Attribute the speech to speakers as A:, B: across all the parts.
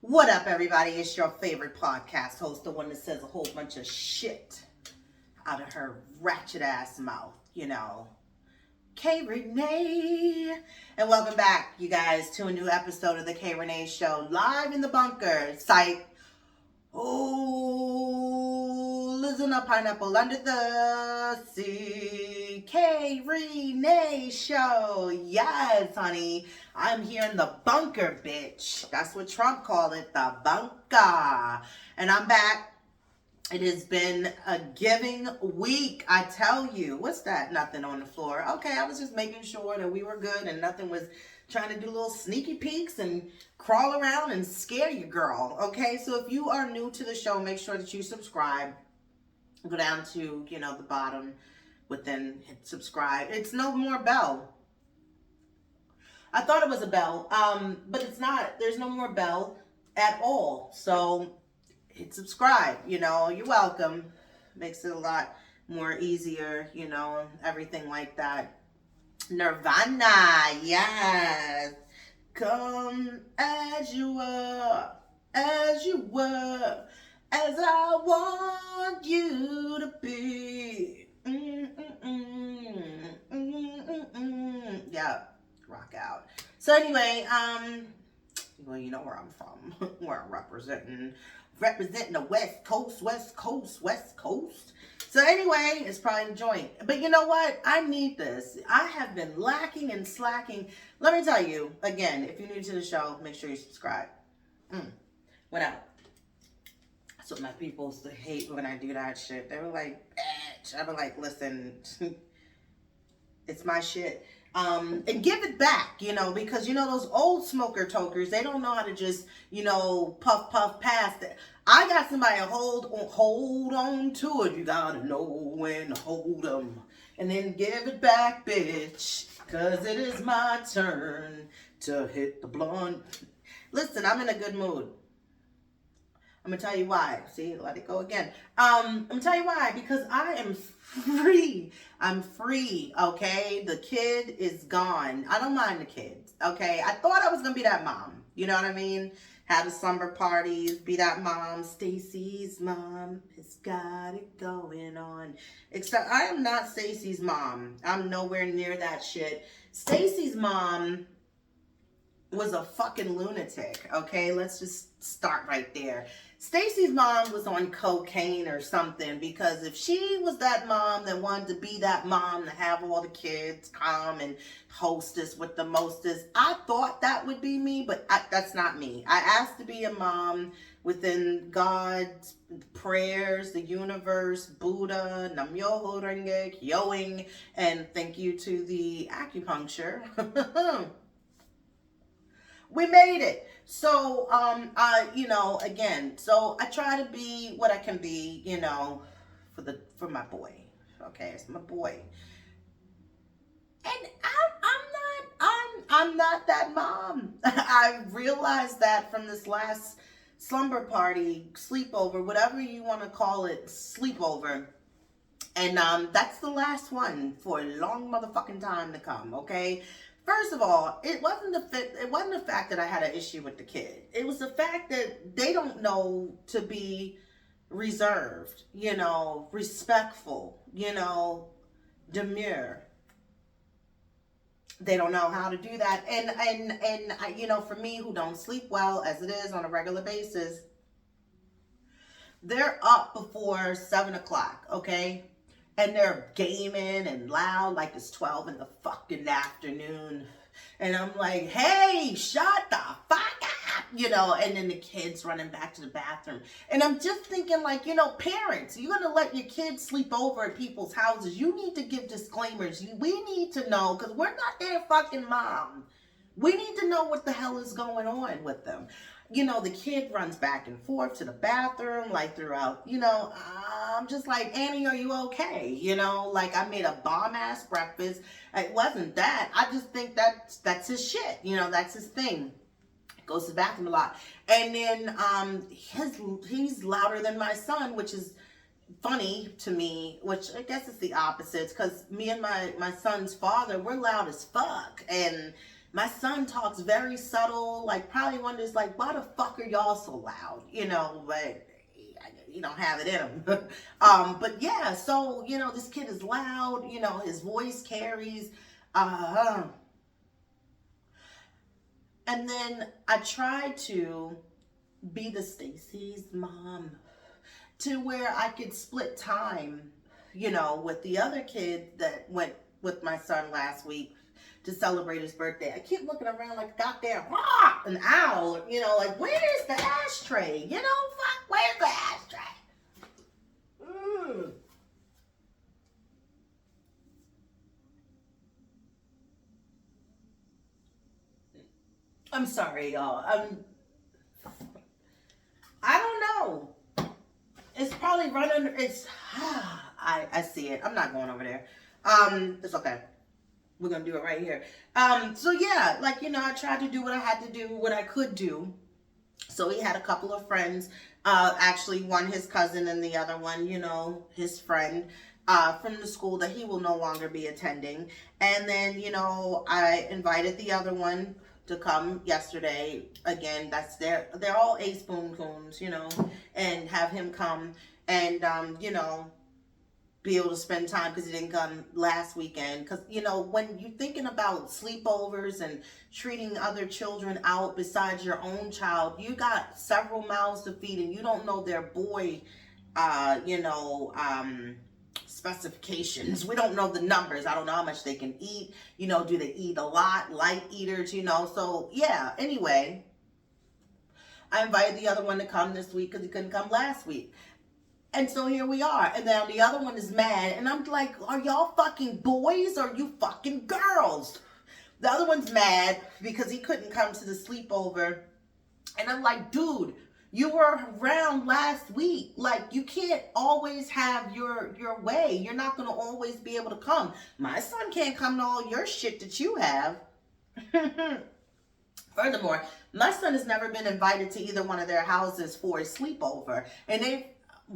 A: What up, everybody? It's your favorite podcast host, the one that says a whole bunch of shit out of her ratchet ass mouth, K Rene. And welcome back, you guys, to a new episode of the K Rene Show, live in the bunker. Psych. Oh, listen up, pineapple under the sea. K Rene Show. Yes, honey. I'm here in the bunker, bitch. That's what Trump called it, the bunker. And I'm back. It has been a giving week, I tell you. What's that? Nothing on the floor. Okay, I was just making sure that we were good and nothing was trying to do little sneaky peeks and crawl around and scare you, girl. Okay, so if you are new to the show, make sure that you subscribe. Go down to, the bottom within hit subscribe. It's no more bell. I thought it was a bell, but it's not. There's no more bell at all. So hit subscribe, you're welcome. Makes it a lot more easier, everything like that. Nirvana, yes. Come as you were, as I want you to be. Yeah, rock out. So anyway, well, you know where I'm from, where I'm representing the West Coast. So anyway, it's probably the joint. But you know what? I need this. I have been lacking and slacking. Let me tell you, again, if you're new to the show, make sure you subscribe. Went out. That's what my people used to hate when I do that shit. They were like, bitch. I be like, listen, it's my shit. And give it back, because those old smoker tokers, they don't know how to just, puff past it. I got somebody to hold on to it. You gotta know when to hold them. And then give it back, bitch. Cause it is my turn to hit the blunt. Listen, I'm in a good mood. I'm gonna tell you why. See, let it go again. I'm gonna tell you why. Because I am free. I'm free, okay? The kid is gone. I don't mind the kids, okay? I thought I was gonna be that mom. You know what I mean? Have the slumber parties, be that mom. Stacy's mom has got it going on. Except I am not Stacy's mom. I'm nowhere near that shit. Stacy's mom was a fucking lunatic, okay? Let's just start right there. Stacy's mom was on cocaine or something, because if she was that mom that wanted to be that mom to have all the kids come and hostess with the mostest, I thought that would be me, but that's not me. I asked to be a mom within God's prayers, the universe, Buddha, Nam-myoho Renge, Kyoing, and thank you to the acupuncture. We made it. So, again, so I try to be what I can be, for my boy. Okay, it's my boy. And I'm not that mom. I realized that from this last slumber party, sleepover, whatever you want to call it, sleepover. And that's the last one for a long motherfucking time to come, okay? First of all, it wasn't the fact that I had an issue with the kid. It was the fact that they don't know to be reserved, respectful, demure. They don't know how to do that. And for me, who don't sleep well as it is on a regular basis, they're up before 7 o'clock, okay? And they're gaming and loud like it's 12 in the fucking afternoon. And I'm like, hey, shut the fuck up, and then the kids running back to the bathroom. And I'm just thinking, like, parents, you're going to let your kids sleep over at people's houses. You need to give disclaimers. We need to know, because we're not their fucking mom. We need to know what the hell is going on with them. The kid runs back and forth to the bathroom, like throughout, I'm just like, Annie, are you okay? Like I made a bomb-ass breakfast. It wasn't that. I just think that's his shit. That's his thing. Goes to the bathroom a lot. And then he's louder than my son, which is funny to me, which I guess it's the opposites, because me and my son's father, we're loud as fuck. And My son talks very subtle, like probably wonders like, why the fuck are y'all so loud? But he don't have it in him. But yeah, so this kid is loud. His voice carries. Uh, and then I tried to be the Stacy's mom to where I could split time, with the other kid that went with my son last week to celebrate his birthday. I keep looking around like a goddamn an owl, like where's the ashtray? Fuck, where's the ashtray? Mm. I'm sorry, y'all. I don't know. It's probably running. It's I see it. I'm not going over there. It's okay. We're gonna do it right here. So yeah, like I tried to do what I had to do, what I could do. So he had a couple of friends. Actually, one his cousin, and the other one, his friend. From the school that he will no longer be attending. And then, I invited the other one to come yesterday. Again, they're all A spoon coons, and have him come and, be able to spend time because he didn't come last weekend. Because, when you're thinking about sleepovers and treating other children out besides your own child, you got several mouths to feed and you don't know their boy, specifications. We don't know the numbers. I don't know how much they can eat. Do they eat a lot? Light eaters, So, yeah, anyway, I invited the other one to come this week because he couldn't come last week. And so here we are. And now the other one is mad. And I'm like, are y'all fucking boys or are you fucking girls? The other one's mad because he couldn't come to the sleepover. And I'm like, dude, you were around last week. Like, you can't always have your way. You're not going to always be able to come. My son can't come to all your shit that you have. Furthermore, my son has never been invited to either one of their houses for a sleepover. And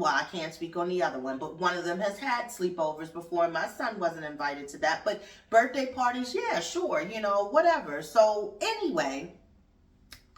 A: I can't speak on the other one, but one of them has had sleepovers before. My son wasn't invited to that. But birthday parties, yeah, sure, whatever. So anyway,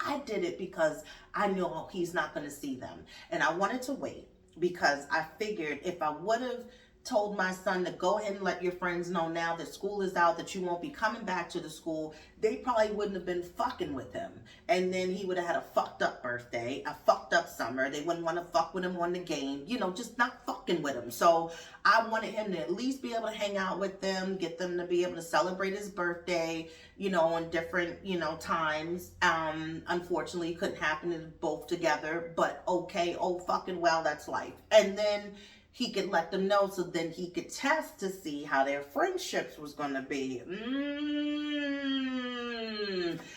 A: I did it because I know he's not going to see them. And I wanted to wait because I figured if I would have told my son to go ahead and let your friends know now that school is out, that you won't be coming back to the school, they probably wouldn't have been fucking with him. And then he would have had a fucked up birthday, a fucked up summer. They wouldn't want to fuck with him on the game, just not fucking with him. So I wanted him to at least be able to hang out with them, get them to be able to celebrate his birthday, on different, times. Unfortunately, it couldn't happen both together, but okay, oh fucking well, that's life. And then he could let them know so then he could test to see how their friendships was going to be.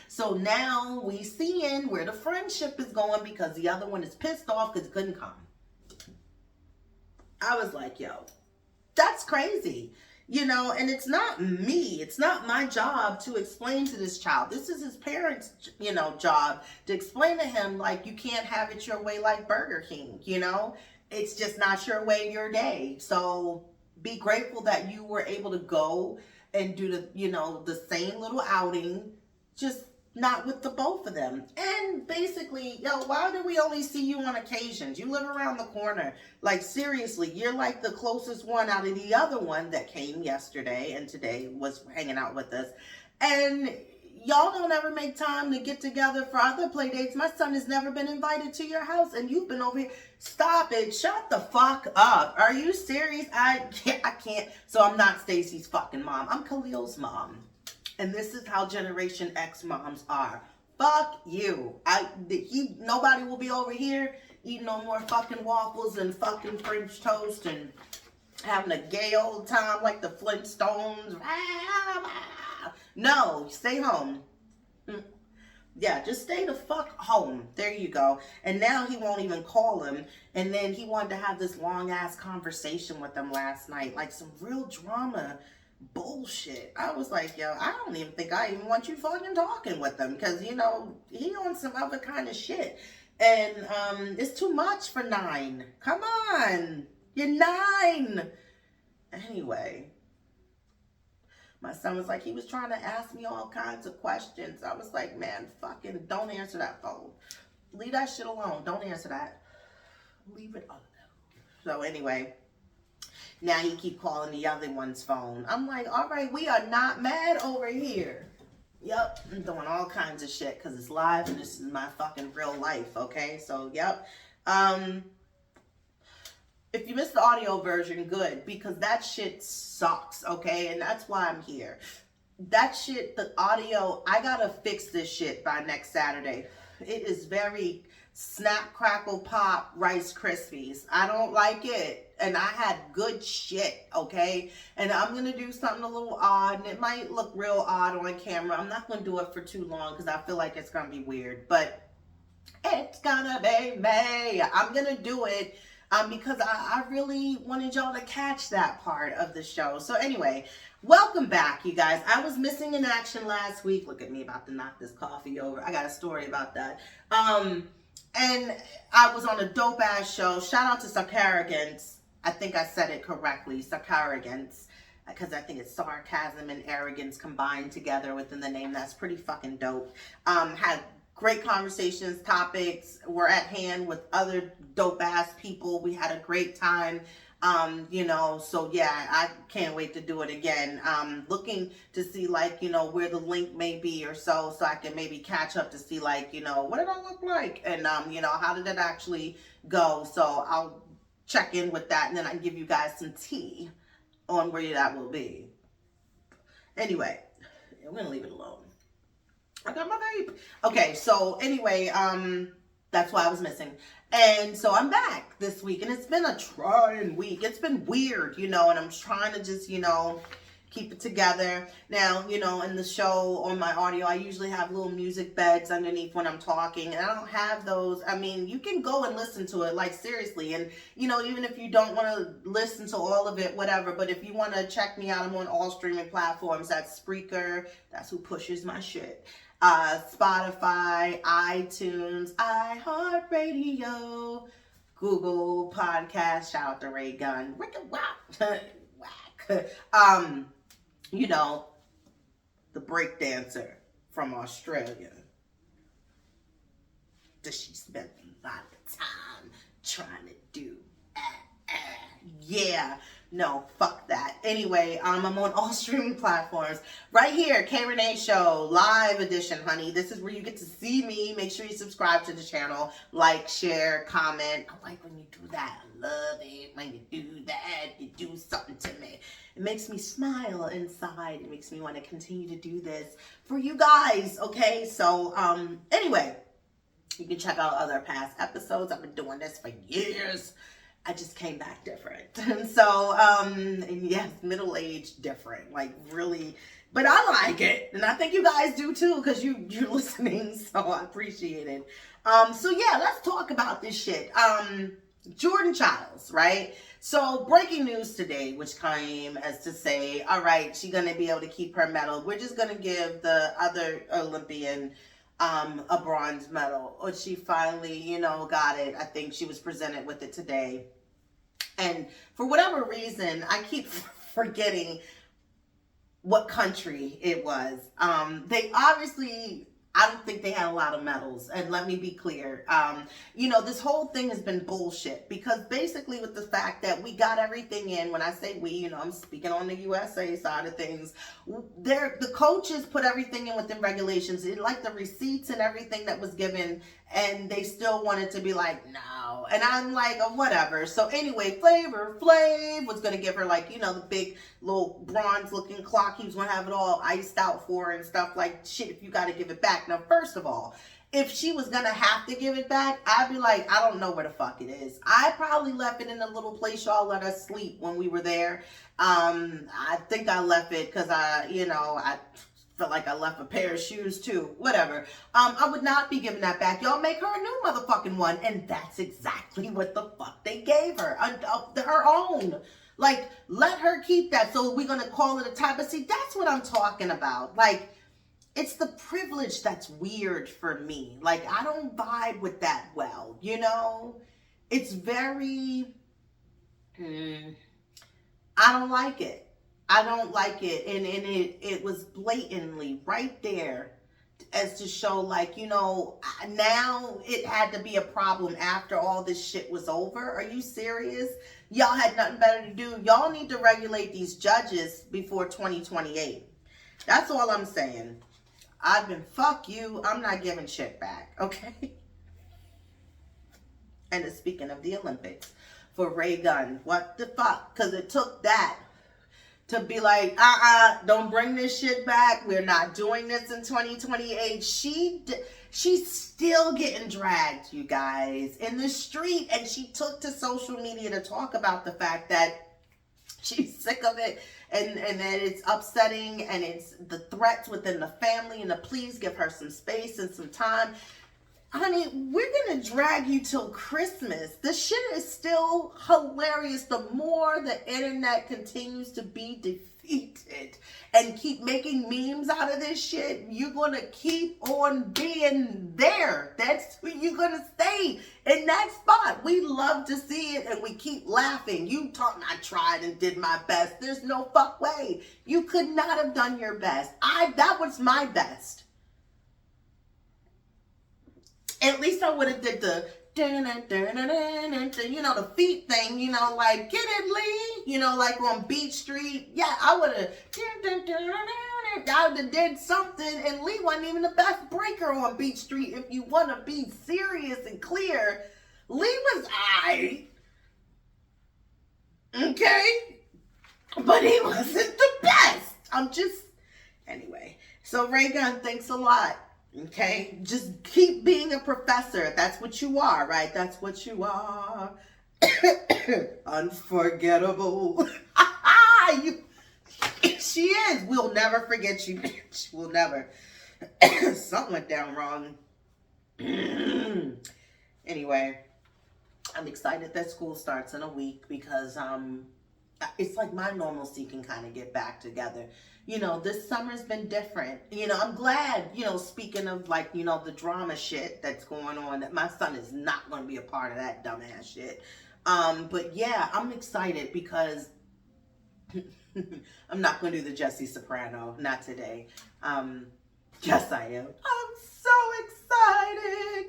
A: So now we seeing where the friendship is going because the other one is pissed off because he couldn't come. I was like, yo, that's crazy. And it's not me. It's not my job to explain to this child. This is his parents', job to explain to him, like, you can't have it your way like Burger King, It's just not your way, your day. So be grateful that you were able to go and do the same little outing, just not with the both of them. And basically, why do we only see you on occasions? You live around the corner. Like, seriously, you're like the closest one out of the other one that came yesterday and today was hanging out with us. And y'all don't ever make time to get together for other play dates. My son has never been invited to your house and you've been over here. Stop it. Shut the fuck up. Are you serious? I can't. So I'm not Stacy's fucking mom. I'm Khalil's mom. And this is how Generation X moms are. Fuck you. Nobody will be over here eating no more fucking waffles and fucking French toast and having a gay old time like the Flintstones. No, stay home. Yeah, just stay the fuck home. There you go. And now he won't even call him. And then he wanted to have this long ass conversation with them last night. Like some real drama bullshit. I was like, yo, I don't even think I even want you fucking talking with them. Because, he on some other kind of shit. And it's too much for 9. Come on. You're 9. Anyway. My son was like, he was trying to ask me all kinds of questions. I was like, man, fucking don't answer that phone. Leave that shit alone. Don't answer that. Leave it alone. So anyway, now he keep calling the other one's phone. I'm like, all right, we are not mad over here. Yep, I'm doing all kinds of shit because it's live and this is my fucking real life, okay? So, yep. If you missed the audio version, good, because that shit sucks, okay? And that's why I'm here. That shit, the audio, I gotta fix this shit by next Saturday. It is very snap, crackle, pop, Rice Krispies. I don't like it. And I had good shit, okay? And I'm gonna do something a little odd, and it might look real odd on camera. I'm not gonna do it for too long because I feel like it's gonna be weird. But it's gonna be me. I'm gonna do it because I really wanted y'all to catch that part of the show. So anyway, welcome back, you guys. I was missing in action last week. Look at me about to knock this coffee over. I got a story about that. And I was on a dope ass show. Shout out to Sarcarrogance. I think I said it correctly. Sarcarrogance. Because I think it's sarcasm and arrogance combined together within the name. That's pretty fucking dope. Had great conversations, topics were at hand with other dope ass people. We had a great time. You know, so yeah, I can't wait to do it again. Looking to see like, you know, where the link may be or so I can maybe catch up to see like, you know, what did I look like? And, you know, how did it actually go? So I'll check in with that and then I can give you guys some tea on where that will be. Anyway, we're gonna leave it alone. I got my vape. Okay, so anyway, that's why I was missing. And so I'm back this week, and it's been a trying week. It's been weird, you know, and I'm trying to just, you know, keep it together. Now, you know, in the show, on my audio, I usually have little music beds underneath when I'm talking, and I don't have those. I mean, you can go and listen to it, like, seriously. And, you know, even if you don't want to listen to all of it, whatever, but if you want to check me out, I'm on all streaming platforms. That's Spreaker. That's who pushes my shit. Spotify, iTunes, iHeartRadio, Google Podcast. Shout out to Ray Gunn. Whack. You know, the break dancer from Australia. Does she spend a lot of time trying to do? Yeah. No, fuck that. Anyway, I'm on all streaming platforms. Right here, Rene Show, live edition, honey. This is where you get to see me. Make sure you subscribe to the channel. Like, share, comment. I like when you do that. I love it when you do that. You do something to me. It makes me smile inside. It makes me want to continue to do this for you guys, okay? So, anyway, you can check out other past episodes. I've been doing this for years. I just came back different. And so, and yes, middle-aged different, like really, but I like it. And I think you guys do too, because you're listening, so I appreciate it. So yeah, let's talk about this shit. Jordan Childs, right? So breaking news today, which came as to say, all right, she's going to be able to keep her medal. We're just going to give the other Olympian a bronze medal. Or she finally, you know, got it. I think she was presented with it today. And for whatever reason, I keep forgetting what country it was. They obviously, I don't think they had a lot of medals. And let me be clear. You know, this whole thing has been bullshit. Because basically with the fact that we got everything in, when I say we, you know, I'm speaking on the USA side of things. The coaches put everything in within regulations. Like the receipts and everything that was given. And they still wanted to be like, no. And I'm like, oh, whatever. So anyway, Flavor Flav was going to give her like, you know, the big little bronze looking clock. He was going to have it all iced out for her and stuff like shit if you got to give it back. Now, first of all, if she was going to have to give it back, I'd be like, I don't know where the fuck it is. I probably left it in the little place y'all let us sleep when we were there. I think I left it because I felt like I left a pair of shoes too. Whatever. I would not be giving that back. Y'all make her a new motherfucking one. And that's exactly what the fuck they gave her. Her own. Like, let her keep that. So we're going to call it a tie. But see, that's what I'm talking about. Like, it's the privilege that's weird for me. Like, I don't vibe with that well, you know? It's very, I don't like it. I don't like it. And it was blatantly right there as to show, like, now it had to be a problem after all this shit was over. Are you serious? Y'all had nothing better to do. Y'all need to regulate these judges before 2028. That's all I'm saying. Fuck you. I'm not giving shit back. Okay? And speaking of the Olympics, for Ray Gunn, what the fuck? Because it took that to be like, don't bring this shit back. We're not doing this in 2028. She's still getting dragged, you guys, in the street. And she took to social media to talk about the fact that she's sick of it and that it's upsetting and it's the threats within the family and to please give her some space and some time. Honey, we're going to drag you till Christmas. This shit is still hilarious. The more the internet continues to be defeated and keep making memes out of this shit, you're going to keep on being there. That's where you're going to stay, in that spot. We love to see it and we keep laughing. I tried and did my best. There's no fuck way. You could not have done your best. That was my best. At least I would have did the, the feet thing, like, get it, Lee, like on Beach Street. Yeah, I would have did something, and Lee wasn't even the best breaker on Beach Street. If you want to be serious and clear, Lee was aight. Okay? But he wasn't the best. Anyway. So Ray Gunn, thanks a lot. Okay, just keep being a professor. That's what you are, right? That's what you are. Unforgettable. She is. We'll never forget you, bitch. We'll never. Something went down wrong. Anyway, I'm excited that school starts in a week because it's like my normalcy can kind of get back together. This summer's been different. I'm glad, speaking of like, the drama shit that's going on, that my son is not going to be a part of that dumbass shit. But yeah, I'm excited because I'm not going to do the Jesse Soprano. Not today. Yes, I am. I'm so excited.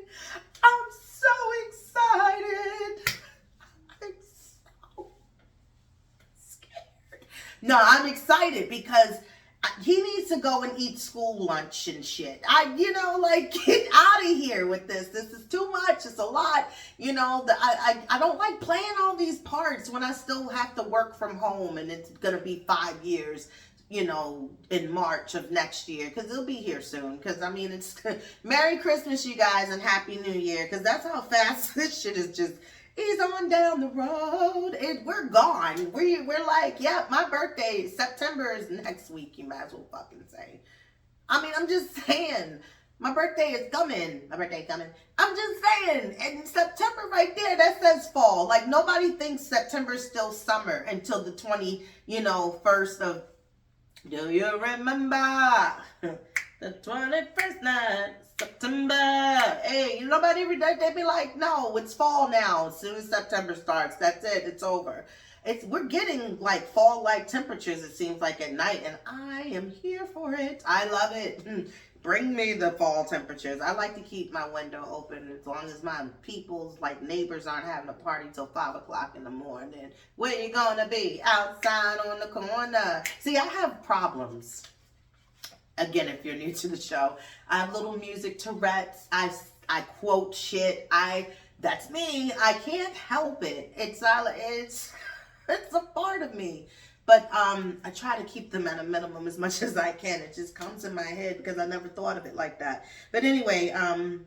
A: I'm so excited. I'm so scared. No, I'm excited because he needs to go and eat school lunch and shit. Get out of here with this. This is too much. It's a lot. I don't like playing all these parts when I still have to work from home and it's going to be 5 years, in March of next year. Because it'll be here soon. Because, it's Merry Christmas, you guys, and Happy New Year. Because that's how fast this shit is just... He's on down the road. We're gone. We're like, yeah, my birthday, September is next week, you might as well fucking say. I'm just saying. My birthday is coming. I'm just saying. And September right there, that says fall. Like, nobody thinks September's still summer until the 21st of... Do you remember? The 21st night, September. Hey, nobody every day, they be like, no, it's fall now. As soon as September starts, that's it. It's over. We're getting like fall-like temperatures, it seems like, at night, and I am here for it. I love it. Bring me the fall temperatures. I like to keep my window open as long as my neighbors aren't having a party till 5 o'clock in the morning. Where you gonna be? Outside on the corner. See, I have problems. Again, if you're new to the show, I have little music Tourette's. I quote shit. That's me. I can't help it. It's a part of me. But I try to keep them at a minimum as much as I can. It just comes in my head because I never thought of it like that. But anyway, I'm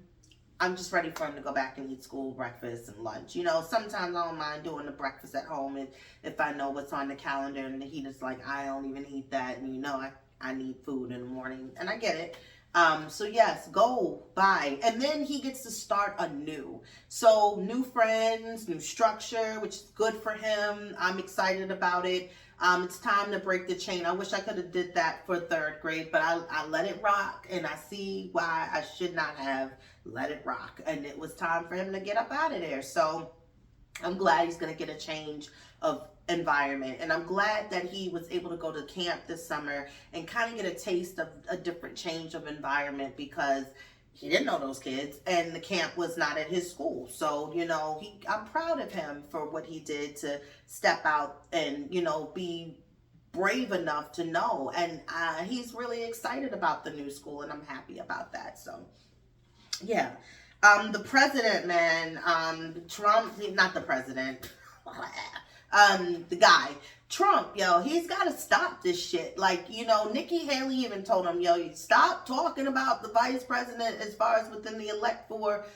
A: just ready for him to go back and eat school breakfast and lunch. Sometimes I don't mind doing the breakfast at home if I know what's on the calendar and he just like, I don't even eat that. And I need food in the morning, and I get it. So yes, go, bye. And then he gets to start anew. So new friends, new structure, which is good for him. I'm excited about it. It's time to break the chain. I wish I could have did that for 3rd grade, but I let it rock, and I see why I should not have let it rock. And it was time for him to get up out of there. So I'm glad he's going to get a change of environment. And I'm glad that he was able to go to camp this summer and kind of get a taste of a different change of environment, because he didn't know those kids and the camp was not at his school. So, I'm proud of him for what he did to step out and, be brave enough to know. And he's really excited about the new school, and I'm happy about that. So, yeah. The president, man, Trump, not the president, the guy, Trump, yo, he's got to stop this shit. Like, Nikki Haley even told him, yo, you stop talking about the vice president as far as within the electorate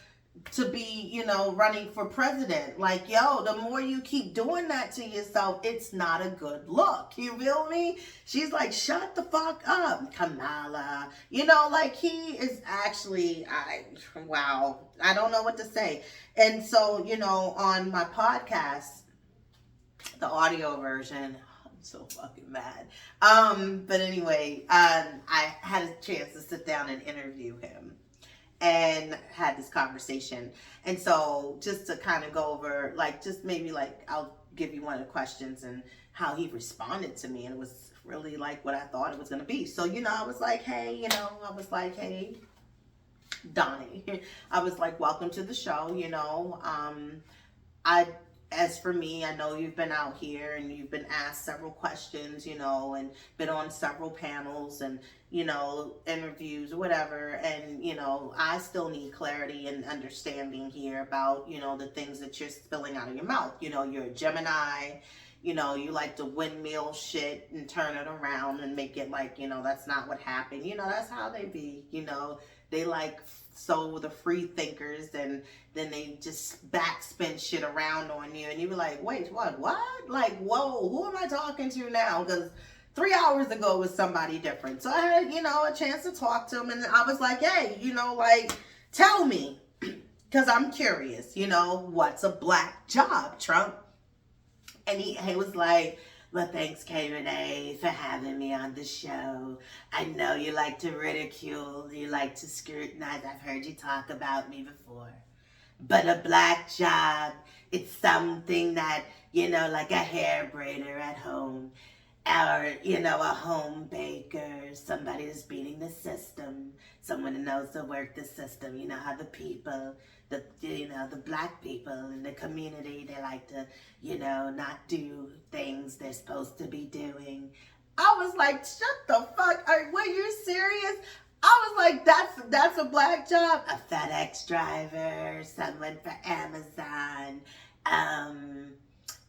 A: to be, running for president. Like, yo, the more you keep doing that to yourself, it's not a good look. You feel me? She's like, shut the fuck up, Kamala. Like, he is actually, wow, I don't know what to say. And so, on my podcast, the audio version, I'm so fucking mad. But anyway, I had a chance to sit down and interview him and had this conversation. And so just to kind of go over, I'll give you one of the questions and how he responded to me. And it was really like what I thought it was going to be. So, I was like, hey, Donnie, I was like, welcome to the show. As for me, I know you've been out here and you've been asked several questions, and been on several panels and, interviews or whatever. And, I still need clarity and understanding here about, the things that you're spilling out of your mouth. You're a Gemini, you like to windmill shit and turn it around and make it like, that's not what happened. That's how they be, they like so the free thinkers, and then they just backspin shit around on you, and you were like, wait, what? Like, whoa, who am I talking to now? Because 3 hours ago was somebody different. So I had, a chance to talk to him, and I was like, hey, tell me, because I'm curious, what's a black job, Trump? And he was like, well, thanks, Rene, for having me on the show. I know you like to ridicule, you like to scrutinize. I've heard you talk about me before. But a black job, it's something that, like a hair braider at home, or, a home baker, somebody that's beating the system, someone who knows to work the system. You know how the people, the black people in the community, they like to, not do things they're supposed to be doing. I was like, shut the fuck, were you serious? I was like, that's a black job? A FedEx driver, someone for Amazon,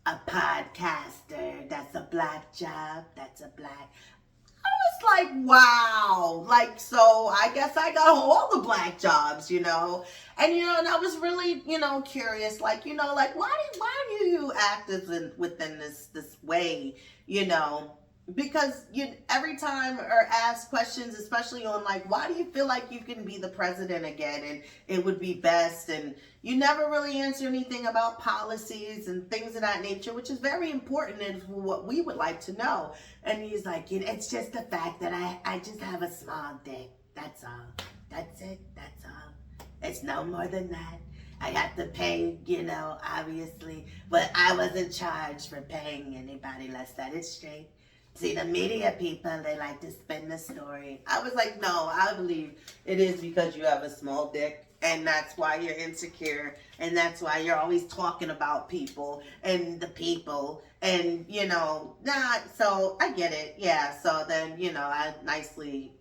A: a podcaster, that's a black job, that's a black. I was like, wow, like, so I guess I got all the black jobs, and, and I was really, curious, like, like, why do you act within this way, because every time or ask questions, especially on like, why do you feel like you can be the president again and it would be best, and you never really answer anything about policies and things of that nature, which is very important and what we would like to know. And he's like, it's just the fact that I just have a small dick, that's all, that's it, that's all, it's no more than that. I got to pay, obviously, but I wasn't charged for paying anybody, let's set it straight. See, the media people, they like to spin the story. I was like, no, I believe it is because you have a small dick, and that's why you're insecure, and that's why you're always talking about people and the people, and, so I get it. Yeah, so then, I nicely,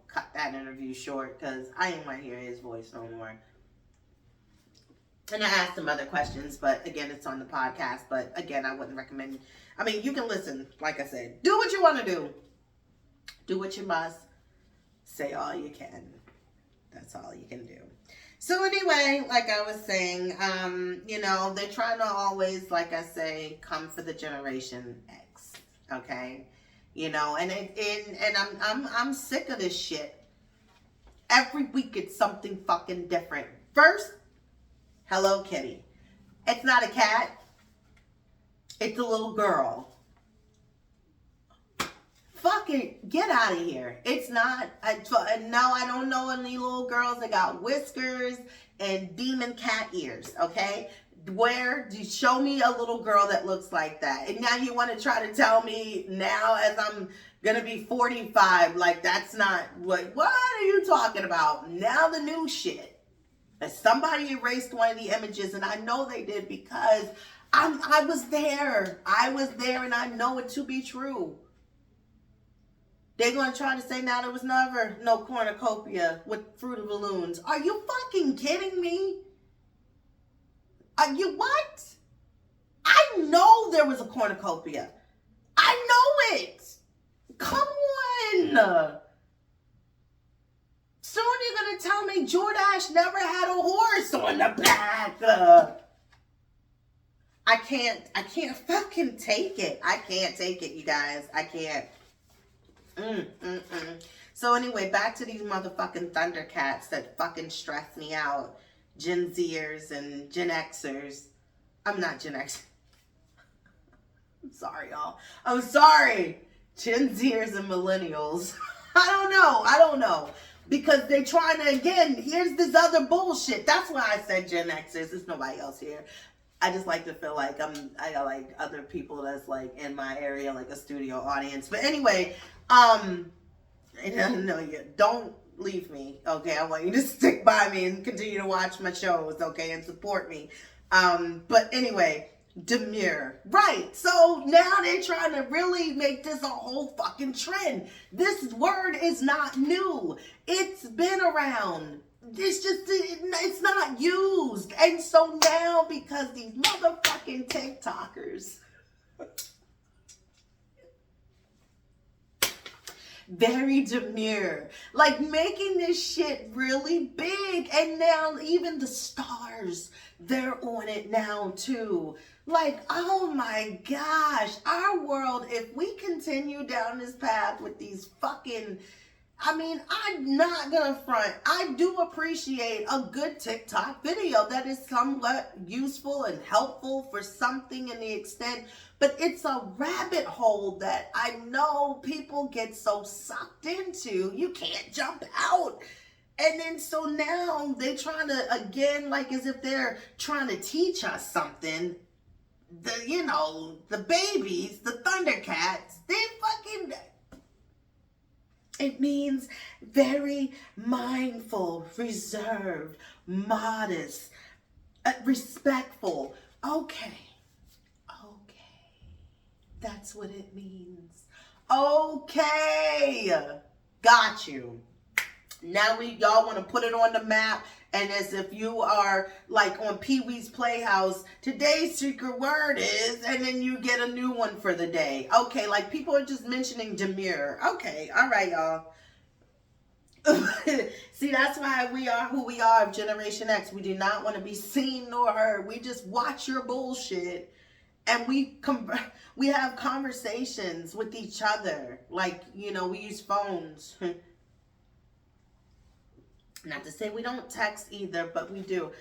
A: cut that interview short because I didn't want to hear his voice no more. And I asked him other questions, but again, it's on the podcast. But again, I wouldn't recommend. I mean, you can listen. Like I said, do what you want to do. Do what you must. Say all you can. That's all you can do. So anyway, like I was saying, they're trying to always, like I say, come for the Generation X. Okay, and I'm sick of this shit. Every week it's something fucking different. First, Hello Kitty. It's not a cat. It's a little girl. Fucking get out of here. It's not. No, I don't know any little girls that got whiskers and demon cat ears, okay? Where? Show me a little girl that looks like that. And now you want to try to tell me now as I'm going to be 45, like that's not what are you talking about? Now the new shit. And somebody erased one of the images, and I know they did because I was there. I was there, and I know it to be true. They're going to try to say now there was never no cornucopia with Fruit of the Loons. Are you fucking kidding me? Are you what? I know there was a cornucopia. I know it. Come on. Soon you're going to tell me Jordache never had a horse on the back. I can't fucking take it. I can't take it, you guys. I can't. So anyway, back to these motherfucking Thundercats that fucking stress me out. Gen Zers and Gen Xers. I'm not Gen X. I'm sorry, y'all. I'm sorry. Gen Zers and millennials. I don't know. Because they're trying to, again, here's this other bullshit. That's why I said Gen Xers. There's nobody else here. I just like to feel like I got like other people that's like in my area, like a studio audience. But anyway, no, don't leave me, okay? I want you to stick by me and continue to watch my shows, okay, and support me. But anyway, demure, right? So now they're trying to really make this a whole fucking trend. This word is not new. It's been around. It's just, it's not used. And so now, because these motherfucking TikTokers very demure, like making this shit really big, and now even the stars, they're on it now too. Like, oh my gosh, our world, if we continue down this path with these fucking, I mean, I'm not gonna front. I do appreciate a good TikTok video that is somewhat useful and helpful for something in the extent, but it's a rabbit hole that I know people get so sucked into, you can't jump out. And then so now they trying to, again, like as if they're trying to teach us something. The babies, the Thundercats, they fucking... It means very mindful, reserved, modest, respectful. Okay. That's what it means. Okay. Got you. Now y'all want to put it on the map, and as if you are like on Pee-wee's Playhouse, today's secret word is, and then you get a new one for the day. Okay, like people are just mentioning demure. Okay, all right, y'all. See, that's why we are who we are of Generation X. We do not want to be seen nor heard. We just watch your bullshit, and we have conversations with each other. Like, we use phones. Not to say we don't text either, but we do.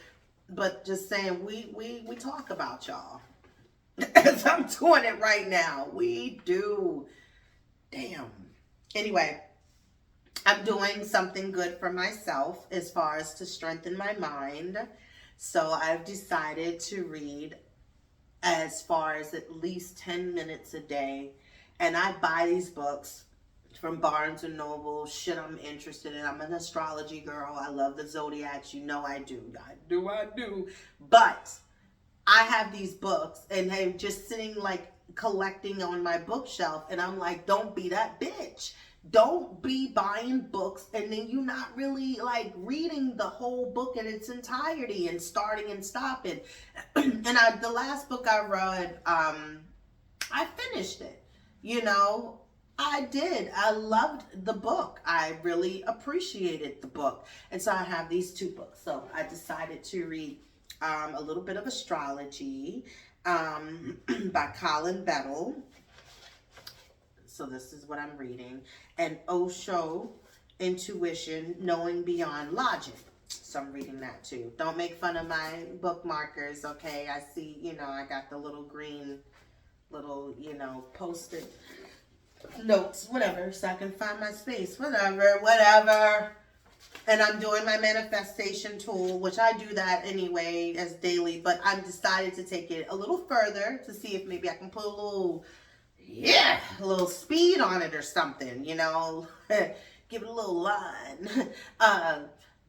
A: But just saying, we talk about y'all. As I'm doing it right now. We do. Damn. Anyway, I'm doing something good for myself as far as to strengthen my mind. So I've decided to read as far as at least 10 minutes a day. And I buy these books from Barnes and Noble, shit I'm interested in. I'm an astrology girl. I love the zodiacs. I do. I do. But I have these books, and they're just sitting like collecting on my bookshelf, and I'm like, don't be that bitch. Don't be buying books and then you not really like reading the whole book in its entirety and starting and stopping. And the last book I read, I finished it. I did. I loved the book. I really appreciated the book. And so I have these two books. So I decided to read a little bit of astrology by Colin Bettle. So this is what I'm reading. And Osho, Intuition, Knowing Beyond Logic. So I'm reading that too. Don't make fun of my bookmarkers, okay? I see, I got the little green, post-it notes, whatever, so I can find my space. Whatever. And I'm doing my manifestation tool, which I do that anyway as daily, but I'm decided to take it a little further to see if maybe I can put a little speed on it or something, you know, give it a little line.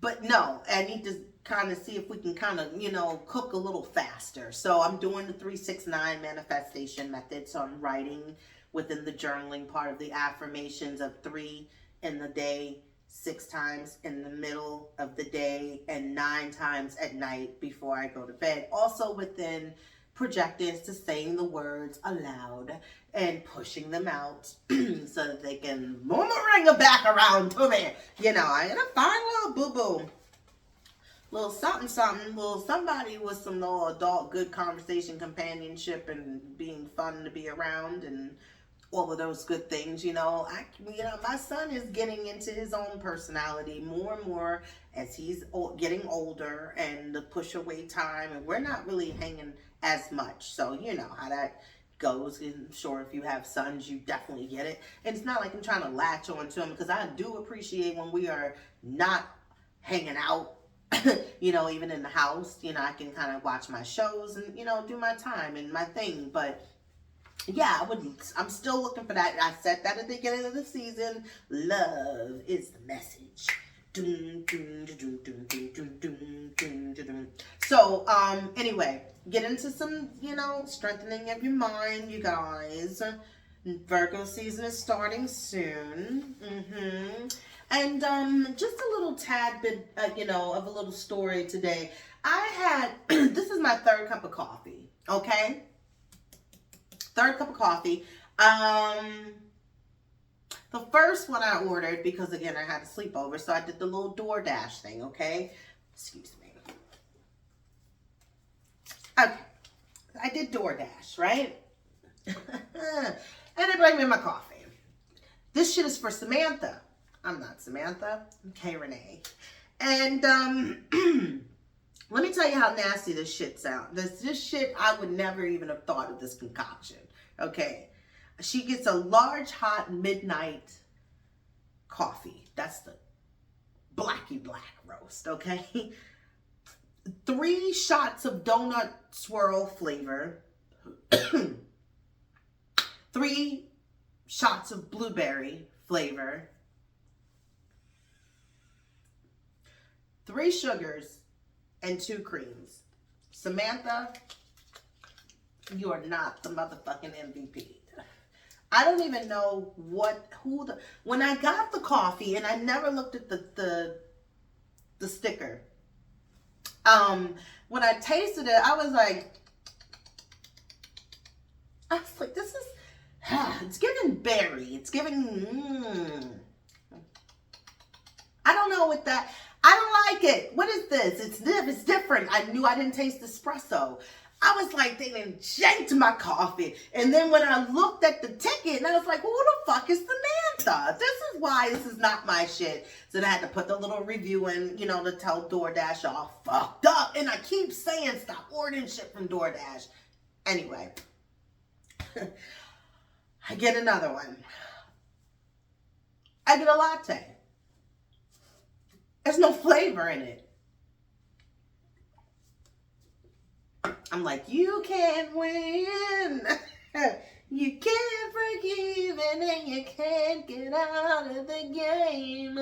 A: But no, I need to kind of see if we can kind of, you know, cook a little faster. So I'm doing the 369 manifestation method. So I'm writing within the journaling part of the affirmations of 3 in the day, 6 times in the middle of the day, and 9 times at night before I go to bed. Also within projecting to saying the words aloud and pushing them out so that they can boomerang back around to me. You know, I got a fine little boo-boo. Little something, little somebody with some little adult good conversation, companionship, and being fun to be around, and all of those good things, you know. My son is getting into his own personality more and more as he's getting older, and the push away time, and we're not really hanging as much. So you know how that goes. I'm sure if you have sons, you definitely get it. And it's not like I'm trying to latch on to them, because I do appreciate when we are not hanging out. You know, even in the house, you know, I can kind of watch my shows and, you know, do my time and my thing. But yeah, I'm still looking for that. I said that at the beginning of the season. Love is the message. So, anyway, get into some, you know, strengthening of your mind, you guys. Virgo season is starting soon. And just a little tad bit, you know, of a little story today. I had, this is my 3rd cup of coffee, okay? 3rd cup of coffee. The first one I ordered, because again, I had a sleepover, so I did the little DoorDash thing, okay? Excuse me. Okay. I did DoorDash, right? And they bring me my coffee. This shit is for Samantha. I'm not Samantha. Okay, Rene. And let me tell you how nasty this shit sounds. This shit, I would never even have thought of this concoction. Okay. She gets a large hot midnight coffee. That's the blacky black roast, okay? 3 shots of donut swirl flavor. 3 shots of blueberry flavor. 3 sugars and 2 creams. Samantha, you are not the motherfucking MVP. I don't even know when I got the coffee, and I never looked at the sticker. When I tasted it, I was like, this is, it's giving berry. It's giving, I don't know what that, I don't like it. What is this? It's different. I knew I didn't taste espresso. I was like, they done janked my coffee. And then when I looked at the ticket, and I was like, well, who the fuck is Samantha? This is why this is not my shit. So then I had to put the little review in, you know, to tell DoorDash all fucked up. And I keep saying, stop ordering shit from DoorDash. Anyway, I get another one. I get a latte. There's no flavor in it. I'm like, you can't win. You can't forgive, and then you can't get out of the game.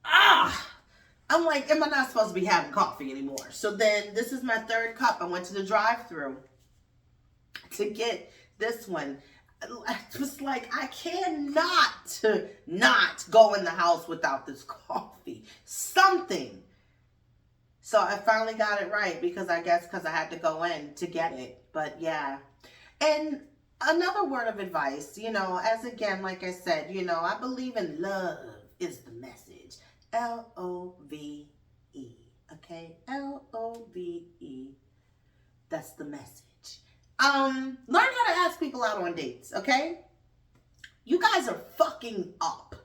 A: I'm like, am I not supposed to be having coffee anymore? So then this is my 3rd cup. I went to the drive-thru to get this one. I was like, I cannot not go in the house without this coffee. Something. So I finally got it right, because I had to go in to get it. But yeah. And another word of advice, you know, as again, like I said, you know, I believe in love is the message. L-O-V-E. Okay? L-O-V-E. That's the message. Learn how to ask people out on dates, okay? You guys are fucking up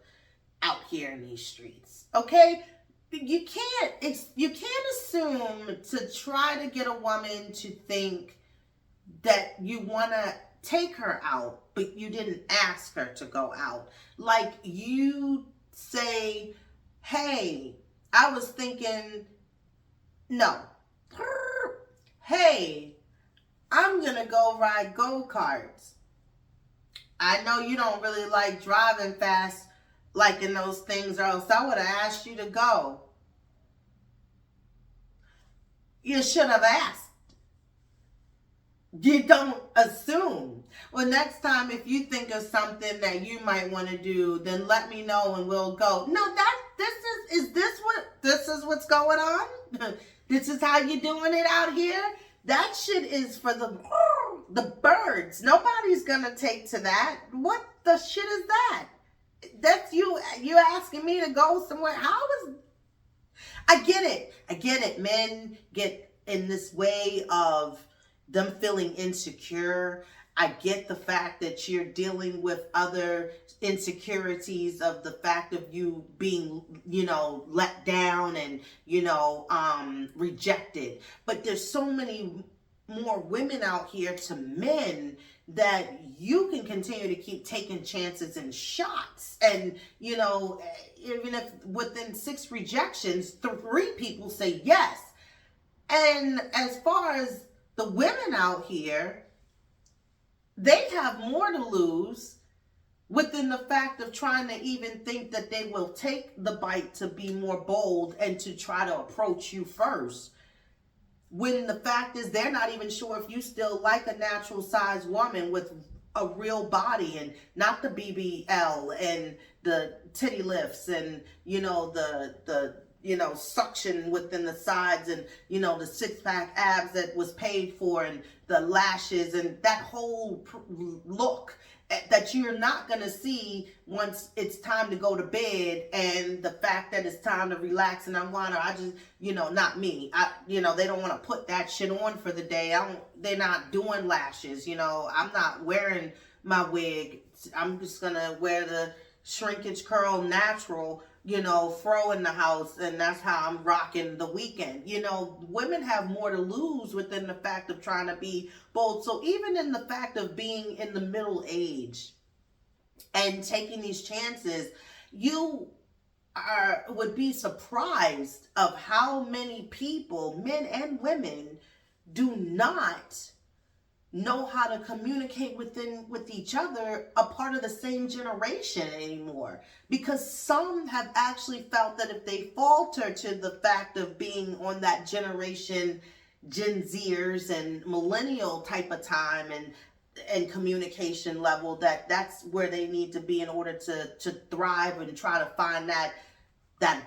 A: out here in these streets, okay? You can't assume to try to get a woman to think that you want to take her out, but you didn't ask her to go out. Like, you say, Hey, I was thinking, no. Hey, I'm going to go ride go-karts. I know you don't really like driving fast like in those things, or else I would have asked you to go. You should have asked. You don't assume. Well, next time if you think of something that you might want to do, then let me know and we'll go. No, this is what's going on? This is how you doing it out here? That shit is for the birds. Nobody's gonna take to that. What the shit is that? That's you asking me to go somewhere. I get it. I get it. Men get in this way of them feeling insecure. I get the fact that you're dealing with other insecurities of the fact of you being, let down and, rejected. But there's so many more women out here to men that you can continue to keep taking chances and shots. And, even if within 6 rejections, 3 people say yes. And as far as the women out here, they have more to lose within the fact of trying to even think that they will take the bite to be more bold and to try to approach you first. When the fact is they're not even sure if you still like a natural sized woman with a real body and not the BBL and the titty lifts and, the suction within the sides and, the 6-pack abs that was paid for and the lashes and that whole look that you're not going to see once it's time to go to bed, and the fact that it's time to relax and unwind. Or I just, not me. They don't want to put that shit on for the day. They're not doing lashes. I'm not wearing my wig. I'm just going to wear the shrinkage curl natural, fro in the house, and that's how I'm rocking the weekend. Women have more to lose within the fact of trying to be bold. So even in the fact of being in the middle age and taking these chances, you would be surprised of how many people, men and women, do not know how to communicate with each other, a part of the same generation anymore. Because some have actually felt that if they falter to the fact of being on that generation, Gen Zers and millennial type of time and communication level, that's where they need to be in order to thrive and try to find that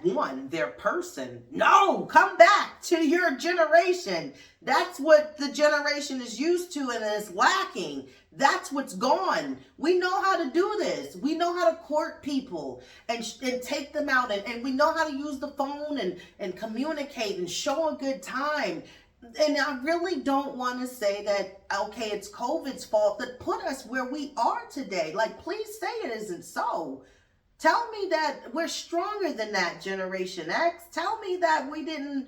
A: one, their person. No, come back to your generation. That's what the generation is used to and is lacking. That's what's gone. We know how to do this. We know how to court people and take them out. And we know how to use the phone and communicate and show a good time. And I really don't want to say that, okay, it's COVID's fault that put us where we are today. Like, please say it isn't so. Tell me that we're stronger than that, Generation X. Tell me that we didn't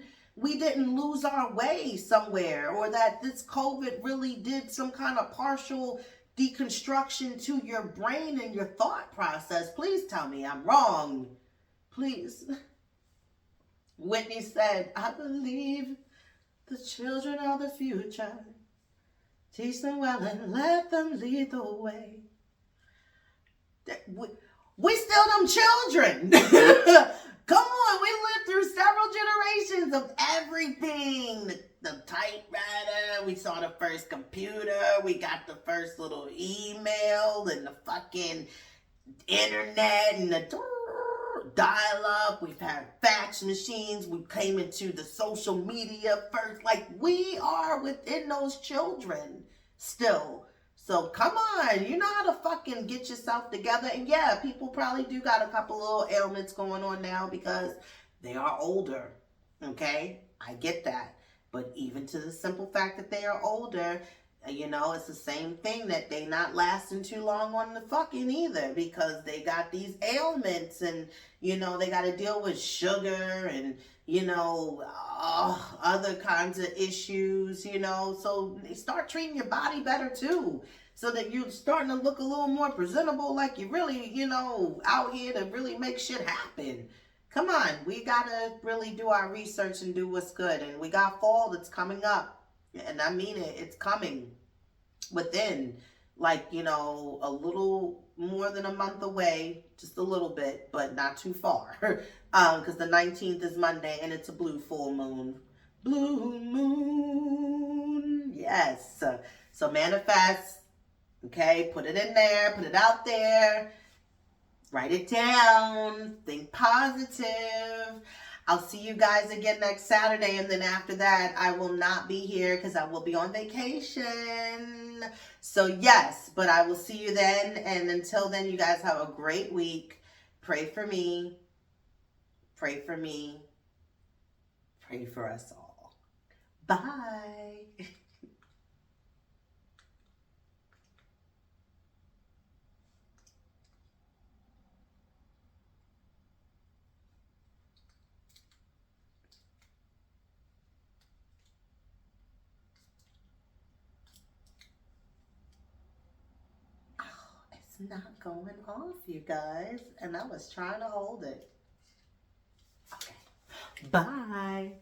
A: lose our way somewhere, or that this COVID really did some kind of partial deconstruction to your brain and your thought process. Please tell me I'm wrong. Please. Whitney said, I believe the children are the future. Teach them well and let them lead the way. We still them children. Come on, we lived through several generations of everything. The typewriter, we saw the first computer, we got the first little email and the fucking internet and the dial-up. We've had fax machines. We came into the social media first. Like, we are within those children still. So come on, you know how to fucking get yourself together. And yeah, people probably do got a couple little ailments going on now because they are older, okay? I get that. But even to the simple fact that they are older, it's the same thing that they not lasting too long on the fucking either, because they got these ailments and, they got to deal with sugar and, other kinds of issues, so they start treating your body better too, so that you're starting to look a little more presentable, like you really, out here to really make shit happen. Come on, we gotta really do our research and do what's good. And we got fall that's coming up. And I mean it, it's coming within, like, a little more than a month away, just a little bit, but not too far. Because the 19th is Monday and it's a blue full moon. Blue moon. Yes. So manifest. Okay, put it in there, put it out there. Write it down. Think positive. I'll see you guys again next Saturday. And then after that, I will not be here because I will be on vacation. So, yes, but I will see you then. And until then, you guys have a great week. Pray for me. Pray for me. Pray for us all. Bye. It's not going off, you guys. And I was trying to hold it. Okay. Bye.